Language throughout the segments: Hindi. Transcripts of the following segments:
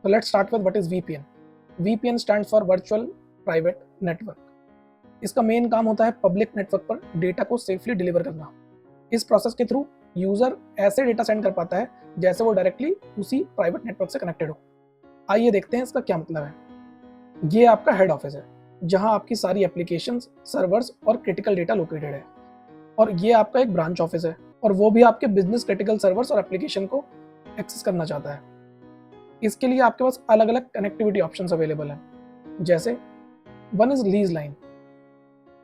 So let's start with what is VPN. VPN stands for Virtual Private Network. इसका मेन काम होता है पब्लिक नेटवर्क पर डेटा को सेफली डिलीवर करना। इस प्रोसेस के थ्रू यूजर ऐसे डेटा सेंड कर पाता है जैसे वो डायरेक्टली उसी प्राइवेट नेटवर्क से कनेक्टेड हो। आइए देखते हैं इसका क्या मतलब है। ये आपका हेड ऑफिस है जहां आपकी सारी एप्लीकेशंस, सर्वर्स और क्रिटिकल डेटा लोकेटेड है। और ये आपका एक ब्रांच ऑफिस है और वो भी आपके बिजनेस क्रिटिकल सर्वर्स और एप्लीकेशन को एक्सेस करना चाहता है। इसके लिए आपके पास अलग अलग कनेक्टिविटी ऑप्शंस अवेलेबल हैं। जैसे वन इज लीज लाइन,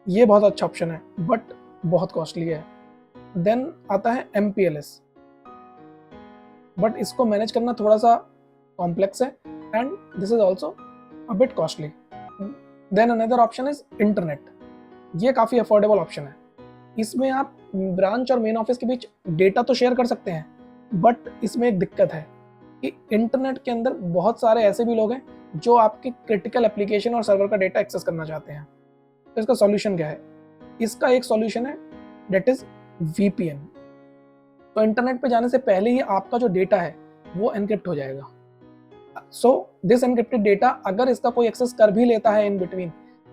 ये बहुत अच्छा ऑप्शन है बट बहुत कॉस्टली है। देन आता है MPLS, बट इसको मैनेज करना थोड़ा सा कॉम्प्लेक्स है and this is also a bit costly. Then another option is internet, ये काफ़ी अफोर्डेबल ऑप्शन है। इसमें आप ब्रांच और मेन ऑफिस के बीच डेटा तो शेयर कर सकते हैं बट इसमें एक दिक्कत है कि इंटरनेट के अंदर बहुत सारे ऐसे भी लोग हैं जो आपके क्रिटिकल एप्लीकेशन और सर्वर का डेटा एक्सेस करना चाहते हैं। तो इसका सॉल्यूशन क्या है? इसका एक सॉल्यूशन है दैट इज VPN। तो इंटरनेट पे जाने से पहले ही आपका जो डेटा है वो एनक्रिप्ट हो जाएगा। सो दिस एनक्रिप्टेड डेटा अगर इसका कोई एक्सेस कर भी लेता है इन बिटवीन,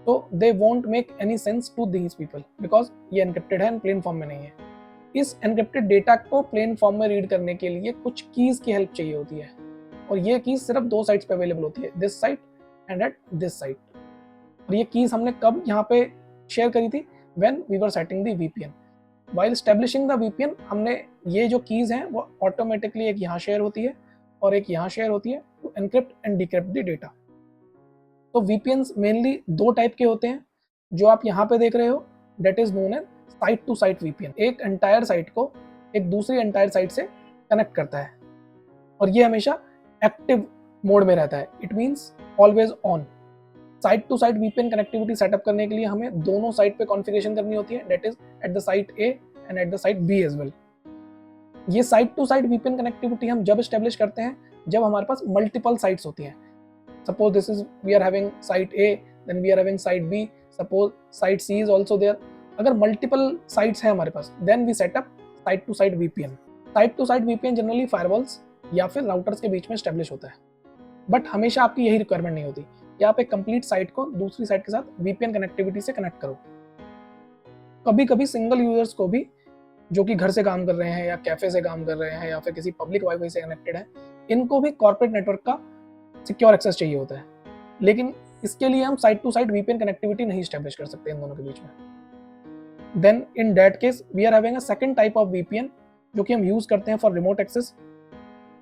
तो they won't make any sense to these people because ये एनक्रिप्टेड है एंड प्लेन फॉर्म में नहीं है। इस एनक्रिप्टेड डेटा को प्लेन फॉर्म में रीड करने के लिए कुछ कीज की हेल्प चाहिए होती है और ये कीज सिर्फ 2 साइट्स पे अवेलेबल होती है, this site and at this site. और ये कीज हमने कब यहाँ पे शेयर करी थी? When we were setting the VPN। While establishing the VPN हमने ये जो कीज हैं वो ऑटोमेटिकली एक यहाँ शेयर होती है और एक यहाँ शेयर होती है to encrypt and decrypt the data. तो VPNs मेनली 2 टाइप के होते हैं जो आप यहाँ पे देख रहे हो, that is known as site to site VPN। एक एंटायर साइट को एक दूसरी एंटायर साइट से कनेक्ट करता है और ये हमेशा एक्टिव मोड में रहता है, it means always on. Site to site VPN connectivity setup करने के लिए हमें दोनों साइट पे कॉन्फ़िगरेशन करनी होती है, that is at the site A and at the site B as well. ये site to site VPN connectivity हम जब एस्टेब्लिश करते हैं जब हमारे पास मल्टीपल साइट्स होती हैं। Suppose this is we are having site A, then we are having site B, suppose site C is also there। अगर multiple sites हैं हमारे पास then we set up site to site VPN। Site to site VPN generally firewalls या फिर राउटर्स के बीच में एस्टेब्लिश होता है बट हमेशा आपकी यही रिक्वायरमेंट नहीं होती कि आप एक कंप्लीट साइट को दूसरी साइट के साथ VPN कनेक्टिविटी से कनेक्ट करो। कभी कभी सिंगल यूजर्स को भी जो कि घर से काम कर रहे हैं या कैफे से काम कर रहे हैं या फिर किसी पब्लिक वाईफाई से कनेक्टेड है, इनको भी कॉर्पोरेट नेटवर्क का सिक्योर एक्सेस चाहिए होता है, लेकिन इसके लिए हम site to site VPN connectivity नहीं एस्टेब्लिश कर सकते इन दोनों के बीच में। Then in that case we are having a second type of VPN जो कि हम यूज करते हैं for remote access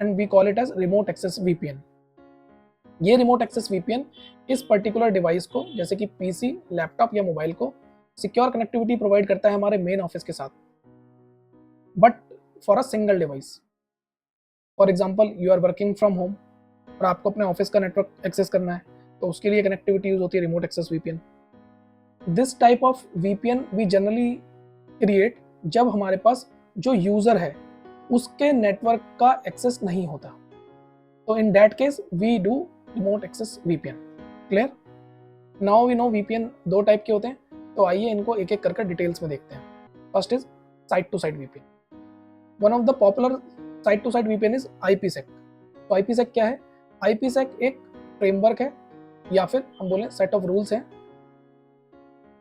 and we call it as remote access VPN। ये रिमोट एक्सेस VPN इस पर्टिकुलर डिवाइस को जैसे कि PC, लैपटॉप या मोबाइल को सिक्योर कनेक्टिविटी प्रोवाइड करता है हमारे मेन ऑफिस के साथ but for a single device. For example you are working from home और आपको अपने ऑफिस का नेटवर्क एक्सेस करना है तो उसके लिए कनेक्टिविटी यूज होती है remote access VPN। This type of VPN we generally create जब हमारे पास जो यूजर है उसके नेटवर्क का एक्सेस नहीं होता, तो in that case we do remote access VPN। Clear? Now we know VPN 2 type के होते हैं, तो आइए इनको एक एक करके डिटेल्स में देखते हैं। First is site to site VPN। One of the popular site to site VPN is IPsec। तो IPsec क्या है? IPsec एक फ्रेमवर्क है या फिर हम बोलें सेट ऑफ रूल्स हैं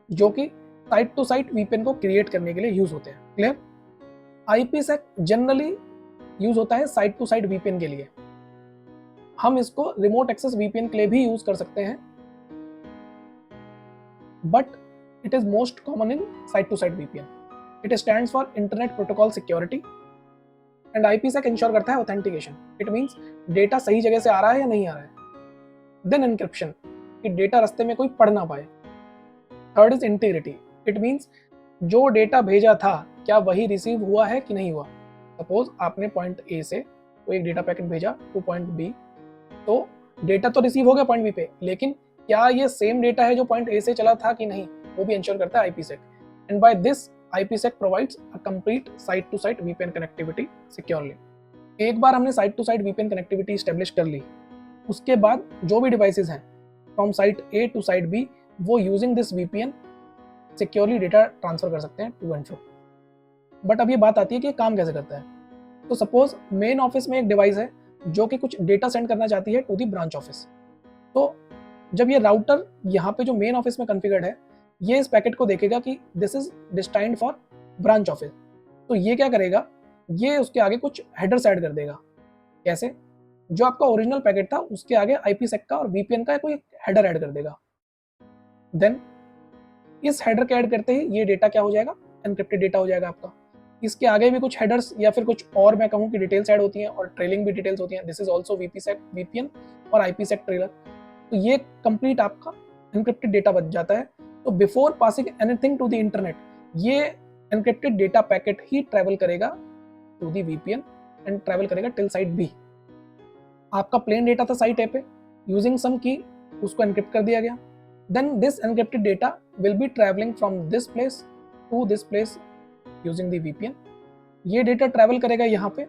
जो कि साइट टू साइट VPN को क्रिएट करने के लिए यूज होते हैं। क्लियर? IPsec जनरली यूज होता है साइट टू साइट VPN के लिए। हम इसको रिमोट एक्सेस VPN के लिए भी यूज कर सकते हैं but it is most common in site to site VPN। It stands for internet protocol security and IPsec ensure करता है ऑथेंटिकेशन। इट मींस डेटा सही जगह से आ रहा है या नहीं आ रहा है। देन एनक्रिप्शन, कि डेटा रास्ते में कोई पढ़ ना पाए। Third is integrity, it means जो डेटा भेजा था क्या वही रिसीव हुआ है कि नहीं हुआ। सपोज आपने पॉइंट A से कोई एक डेटा पैकेट भेजा टू पॉइंट B, तो डेटा तो रिसीव हो गया पॉइंट B पे, लेकिन क्या ये सेम डेटा है जो पॉइंट A से चला था कि नहीं, वो भी इंश्योर करता है IPsec। And by this IPsec provides a complete site to site VPN connectivity securely। एक बार हमने site to site VPN connectivity establish कर ली, उसके बाद जो भी डिवाइसेस हैं from site A to site B वो using this VPN securely data transfer कर सकते हैं टू एंड फ्रो। बट अब ये बात आती है कि काम कैसे करता है। तो सपोज मेन ऑफिस में एक डिवाइस है जो कि कुछ डेटा सेंड करना चाहती है टू दी ब्रांच ऑफिस। तो जब ये राउटर यहाँ पे जो मेन ऑफिस में कॉन्फ़िगर्ड है, ये इस पैकेट को देखेगा कि this is destined for branch office, तो ये क्या करेगा, ये उसके आगे कुछ हेडर्स ऐड कर देगा। कैसे? जो आपका ओरिजिनल पैकेट था उसके आगे IPsec का और VPN का कोई हेडर ऐड कर देगा। देन इस हेडर के ऐड करते ही ये डेटा क्या हो जाएगा, एनक्रिप्टेड डेटा हो जाएगा आपका। इसके आगे भी कुछ हेडर्स या फिर कुछ और मैं कहूँ कि डिटेल्स ऐड होती हैं और ट्रेलिंग भी डिटेल्स होती हैं। दिस इज ऑल्सो VPN और IPsec ट्रेलर। तो ये कंप्लीट आपका एनक्रिप्टेड डेटा बच जाता है। तो before passing anything to the internet, ये एनक्रिप्टेड डेटा पैकेट ही ट्रैवल करेगा to the VPN and travel करेगा टिल साइट B। आपका प्लेन डेटा था साइट A पे, यूजिंग सम की उसको एनक्रिप्ट कर दिया गया। Then this encrypted data will be travelling from this place to this place using the VPN। ये डेटा ट्रैवल करेगा यहाँ पे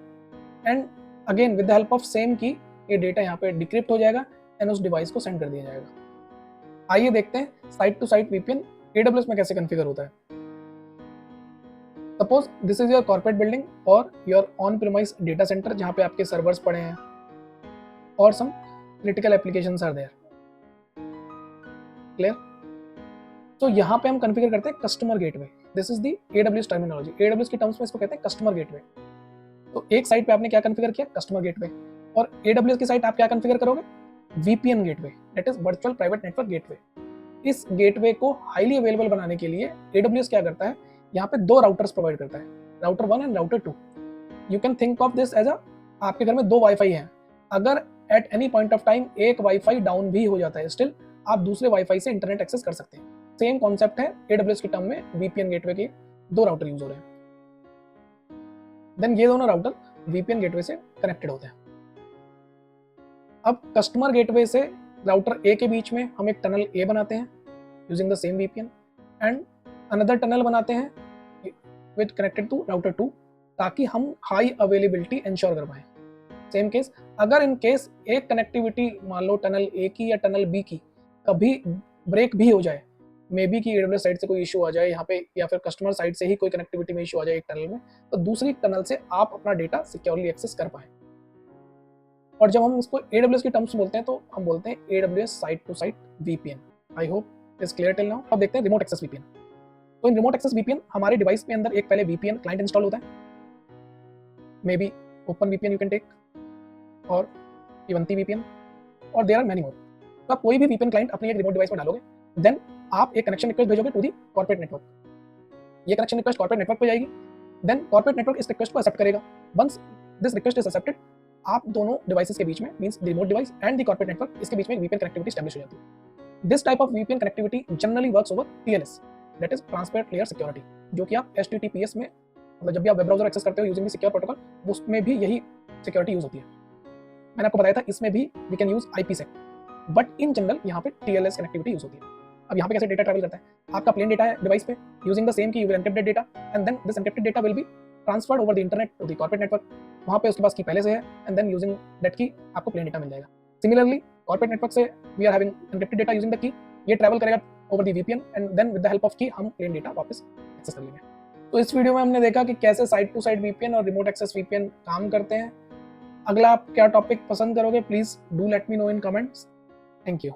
and again with the help of same की ये डेटा यहाँ पे डिक्रिप्ट हो जाएगा एंड उस डिवाइस को सेंड कर दिया जाएगा। आइए देखते हैं site to site VPN AWS में कैसे कॉन्फ़िगर होता है। Suppose this is your corporate building और your on premise data centre जहाँ पे आपके सर्वर्स पड़े हैं और some critical applications are there. Clear? तो यहाँ पे हम कॉन्फ़िगर करते हैं customer gateway. This is the AWS terminology. AWS की टर्म्स में इसको कहते हैं कस्टमर गेटवे। तो एक साइट पे आपने क्या कॉन्फ़िगर किया, कस्टमर गेटवे, और AWS की साइट आप क्या कॉन्फ़िगर करोगे, VPN gateway, that is virtual private network gateway. इस गेटवे को हाईली अवेलेबल बनाने के लिए AWS क्या करता है, यहाँ पे 2 राउटर्स प्रोवाइड करता है, router 1 and router 2। You can think of this as आपके घर में 2 वाईफाई हैं, अगर at any point of time एक वाईफाई डाउन भी हो जाता है, स्टिल आप दूसरे वाईफाई से इंटरनेट एक्सेस कर सकते हैं। सेम कॉन्सेप्ट है AWS की टर्म में, VPN गेटवे के 2 राउटर यूज हो रहे हैं। देन ये दोनों राउटर VPN गेटवे से कनेक्टेड होते हैं। अब कस्टमर गेटवे से राउटर A के बीच में हम एक टनल A बनाते हैं using the same VPN and another tunnel बनाते हैं विद कनेक्टेड टू राउटर 2, ताकि हम हाई अवेलेबिलिटी इंश्योर कर पाएं। सेम केस, अगर इन केस एक कनेक्टिविटी मान लो टनल A की या टनल B की कभी ब्रेक भी हो जाए, मे बी कि AWS साइड से कोई इशू आ जाए यहाँ पे, या फिर कस्टमर साइड से ही कोई कनेक्टिविटी में इशू आ जाए एक टनल में, तो दूसरी टनल से आप अपना डेटा सिक्योरली एक्सेस कर पाएं। और जब हम इसको AWS की टर्म्स बोलते हैं तो हम बोलते हैं AWS site to site VPN। I hope is clear till now. अब देखते हैं रिमोट एक्सेस VPN। तो इन रिमोट एक्सेस VPN हमारे डिवाइस के अंदर एक पहले VPN क्लाइंट इंस्टॉल होता है, maybe OpenVPN you can take और Ivanti VPN और देयर आर मेनी मोर। तो आप कोई भी VPN क्लाइंट अपनी एक रिमोट डिवाइस में डालोगे, देन आप एक कनेक्शन रिक्वेस्ट भेजोगे टू दी कॉर्पोरेट नेटवर्क। ये कनेक्शन रिक्वेस्ट कॉर्पोरेट नेटवर्क पे जाएगी, देन कॉर्पोरेट नेटवर्क इस रिक्वेस्ट को एक्सेप्ट करेगा। Once this request is accepted, आप दोनों डिवाइसेस के बीच में, means the remote device and the corporate network, इसके बीच में VPN कनेक्टिविटी एस्टैब्लिश हो जाती है। This type of VPN connectivity generally works over TLS, that is transport layer security, जो कि आप HTTPS में, मतलब जब भी आप वेब ब्राउज़र एक्सेस करते हो यूजिंग द सिक्योर प्रोटोकॉल, उसमें भी यही सिक्योरिटी यूज होती है। मैंने आपको बताया था इसमें भी we can use IPsec, but in general यहाँ पे TLS कनेक्टिविटी यूज होती है। अब यहाँ पे कैसे डेटा ट्रैवल करता है, आपका प्लेन डेटा है डिवाइस पे, using the same key you will encrypted data and then this encrypted data will be transferred over the internet to the corporate network. वहाँ पे उसके पास की पहले से है एंड देन यूजिंग दैट की आपको प्लेन डेटा मिल जाएगा। सिमिलरली कॉर्पोरेट नेटवर्क से we are having encrypted data using the key, ये ट्रैवल करेगा over the VPN and then with the help of key हम प्लेन डेटा वापस एक्सेस कर लेंगे। तो इस वीडियो में हमने देखा कि कैसे साइट टू साइट VPN और रिमोट एक्सेस VPN काम करते हैं। अगला आप क्या टॉपिक पसंद करोगे, please do let me know in comments. Thank you.